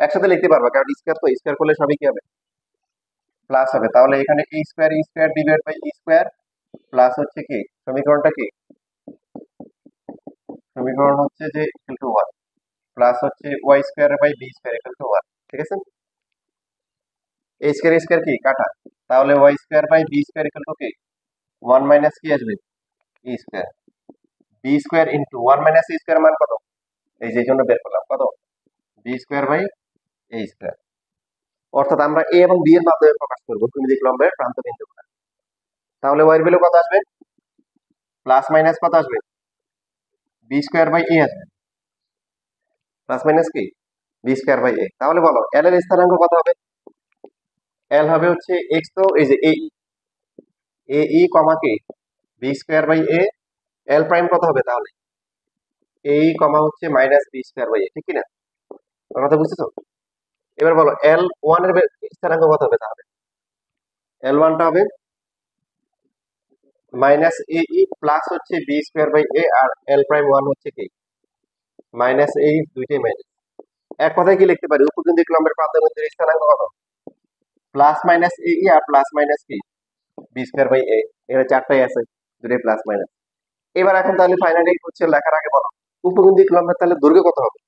একসাথে লিখতে পারবা, কারণ স্কোয়ার তো, স্কোয়ার করলে সবই কি হবে, প্লাস হবে। তাহলে এখানে a square divide by e square plus হচ্ছে কি, সমীকরণটা কি, সমীকরণ হচ্ছে যে ইকুয়াল টু 1 প্লাস হচ্ছে y square by b square equal to 1। ঠিক আছে, এ স্কোয়ার কি কাটা, তাহলে y square by b square equal to কি 1 মাইনাস কি আসবে, e square, b square into 1 minus e square মান কত, এই যে জন্য বের করলাম কত, b square by A square. অর্থাৎ আমরা এ এবং বি এর মাধ্যমে প্রকাশ করবো ত্রিমিতিক লম্বের প্রান্ত বিন্দুগুলো। তাহলে ওয়াই এর ভ্যালু কত আসবে, প্লাস মাইনাস কত আসবে, বি স্কোয়ার বাই এ আসবে, প্লাস মাইনাস কি বি স্কোয়ার বাই এ। তাহলে বলো এল এর স্থানাঙ্ক কত হবে, এল হবে হচ্ছে এক্স, তো এই যে এ ই কমা কি b square by a, l prime কত হবে তাহলে এ ই কমা হচ্ছে minus b square by a, ঠিক কিনা, আমার কথা বুঝতেছো? এবার বলো এল ওয়ান এর স্থানাঙ্ক কত হবে, তাহলে এল ওয়ানটা হবে মাইনাস এ ই প্লাস হচ্ছে বি স্কোয়ার বাই এ, আর এল প্রাইম ওয়ান হচ্ছে কি মাইনাস এ, দুইটাই মাইনাস। এক কথায় কি লিখতে পারি, উপকেন্দ্রিক লম্বের প্রান্তবিন্দুর স্থানাঙ্ক কত, plus minus a E R plus minus কি বি স্কোয়ার বাই এ, এখানে চারটাই আছে, দুটোই প্লাস মাইনাস। এবার এখন তাহলে ফাইনালি হচ্ছে লেখার আগে বলো উপকেন্দ্রিক লম্বের তাহলে দৈর্ঘ্য কত হবে,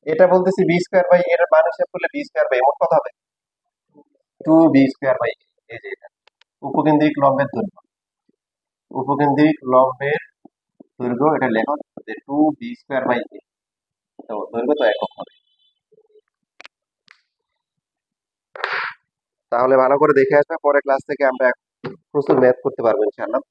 এটা বলতেছি বি স্কোয়ার বাই এর মান হিসাব করলে বি স্কোয়ার বাই মোট কত হবে, 2 বি স্কোয়ার বাই, এই যে এটা উপকেন্দ্রিক লম্বের দৈর্ঘ্য, উপকেন্দ্রিক লম্বের দৈর্ঘ্য এটা লেখো যে 2 বি স্কোয়ার বাই এ, তো দৈর্ঘ্য তো একক হবে। তাহলে ভালো করে দেখে আসবে, পরে ক্লাস থেকে আমরা প্রচুর ম্যাথ করতে পারবো ইনশাআল্লাহ।